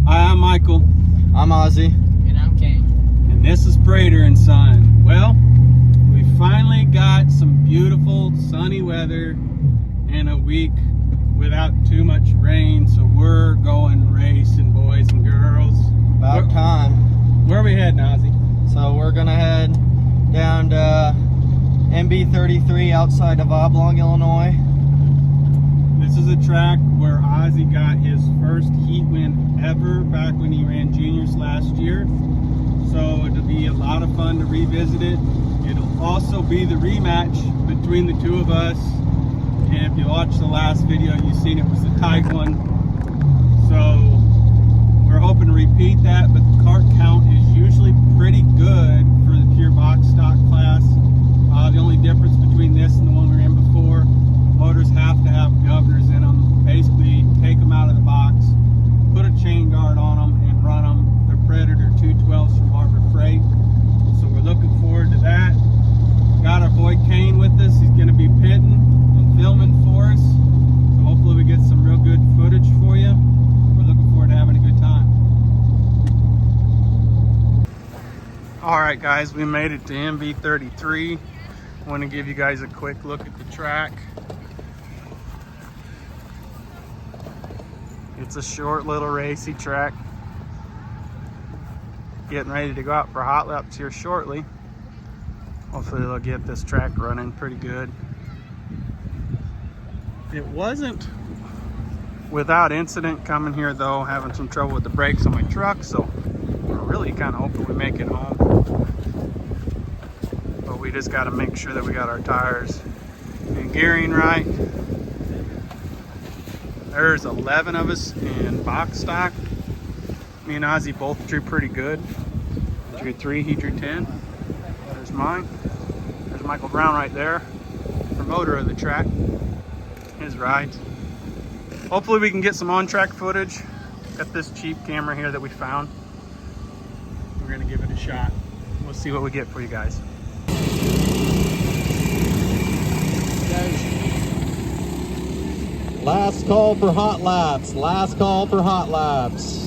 Hi, I'm Michael. I'm Ozzy. And I'm Kane. And this is Prater and Son. Well, we finally got some beautiful sunny weather in a week without too much rain, so we're going racing, boys and girls. About time. Where are we heading, Ozzy? So we're gonna head down to MB33 outside of Oblong, Illinois. This is a track where Ozzy got his first heat win ever back when he ran juniors last year. So it'll be a lot of fun to revisit it. It'll also be the rematch between the two of us. And if you watched the last video, you've seen it was a tight one. So we're hoping to repeat that, but the kart count is usually pretty good for the pure box stock class. The only difference between this and the one we were in before, motors have to have governors in them. Basically, take them out of the box, put a chain guard on them, and run them. They're Predator 212s from Harbor Freight. So we're looking forward to that. Got our boy Kane with us. He's going to be pitting and filming for us. So hopefully we get some real good footage for you. We're looking forward to having a good time. All right, guys, we made it to MB33. I want to give you guys a quick look at the track. It's a short little racy track. Getting ready to go out for hot laps here shortly. Hopefully they'll get this track running pretty good. It wasn't without incident coming here though, having some trouble with the brakes on my truck, so we're really kind of hoping we make it home. But we just got to make sure that we got our tires and gearing right. There's 11 of us in box stock. Me and Ozzy both drew pretty good. I drew 3, he drew 10. There's mine. There's Michael Brown right there, promoter of the track. His rides. Hopefully we can get some on-track footage. Got this cheap camera here that we found. We're gonna give it a shot. We'll see what we get for you guys. Last call for hot laps. Last call for hot laps.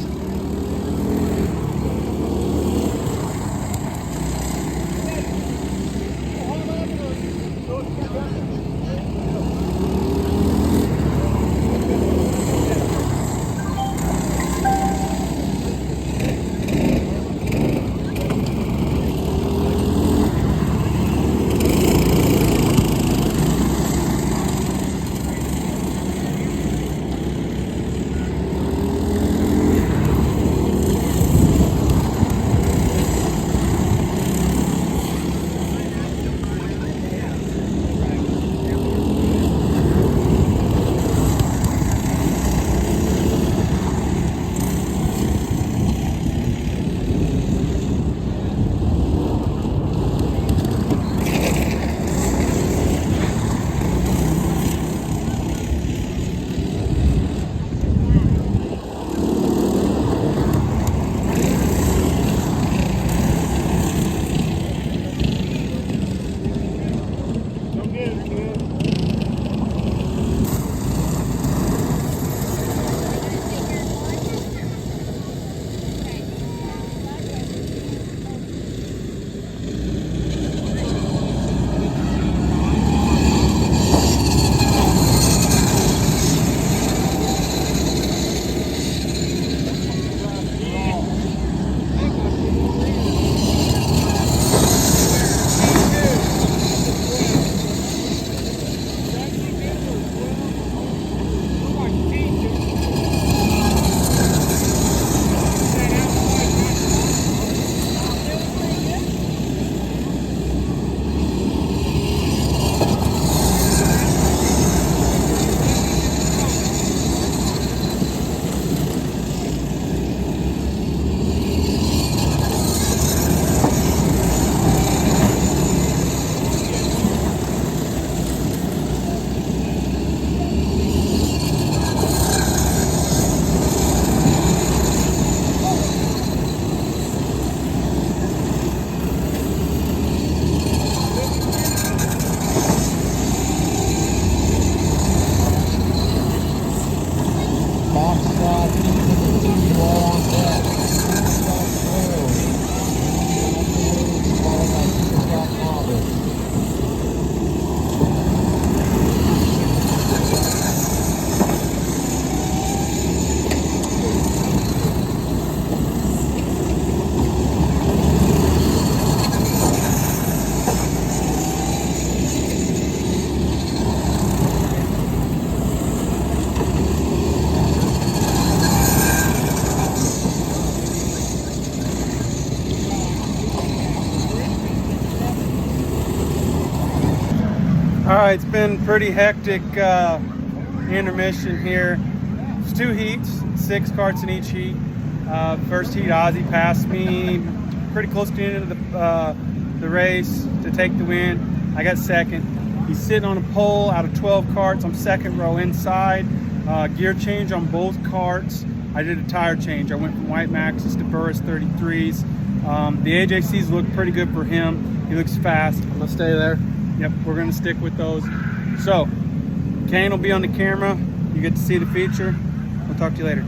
All right, it's been pretty hectic intermission here. It's 2 heats, 6 karts in each heat. First heat, Ozzy passed me pretty close to the end of the race to take the win. I got second. He's sitting on a pole out of 12 karts. I'm second row inside. Gear change on both karts. I did a tire change. I went from white Maxxis to Burris 33s. The AJCs look pretty good for him. He looks fast. I'm gonna stay there. Yep, we're gonna stick with those. So, Kane will be on the camera. You get to see the feature. We'll talk to you later.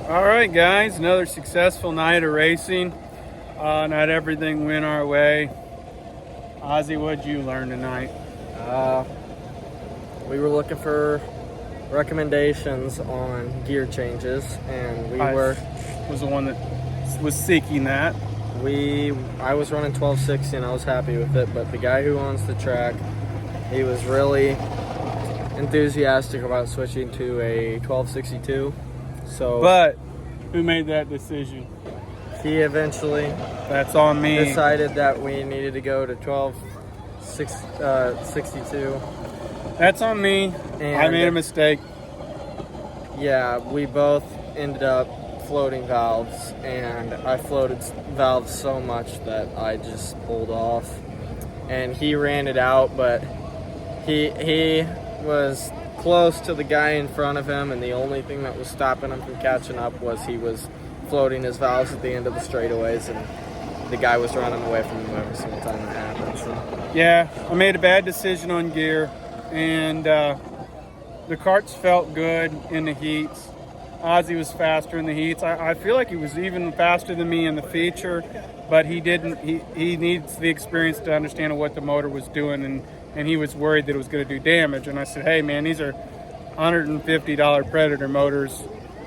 All right, guys, another successful night of racing. Not everything went our way. Ozzy, what'd you learn tonight? We were looking for recommendations on gear changes, and I was the one that was seeking that. I was running 1260 and I was happy with it, but the guy who owns the track, he was really enthusiastic about switching to a 1262. So, but who made that decision? he eventually That's on me. decided that we needed to go to 1262. That's on me. And I made a mistake. Yeah, we both ended up floating valves, and I floated valves so much that I just pulled off. And he ran it out, but he was close to the guy in front of him, and the only thing that was stopping him from catching up was he was floating his valves at the end of the straightaways, and the guy was running away from him every single time that happened. So. Yeah, I made a bad decision on gear, and the karts felt good in the heats. Ozzy was faster in the heats. I feel like he was even faster than me in the feature, but he didn't. He needs the experience to understand what the motor was doing, and he was worried that it was going to do damage. And I said, hey man, these are $150 Predator motors.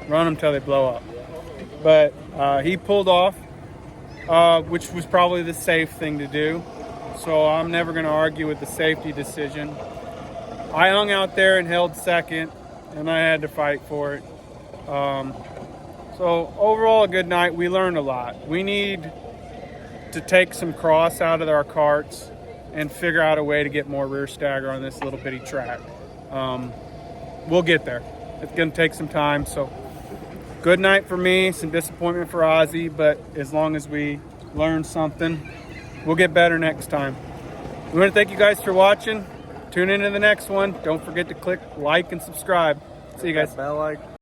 Run them till they blow up. But he pulled off, which was probably the safe thing to do. So I'm never going to argue with the safety decision. I hung out there and held second, and I had to fight for it. So overall, a good night. We learned a lot. We need to take some cross out of our karts and figure out a way to get more rear stagger on this little bitty track. We'll get there. It's going to take some time. So good night for me. Some disappointment for Ozzy, but as long as we learn something, we'll get better next time. We want to thank you guys for watching. Tune into the next one. Don't forget to click like and subscribe. See you guys. Bell icon.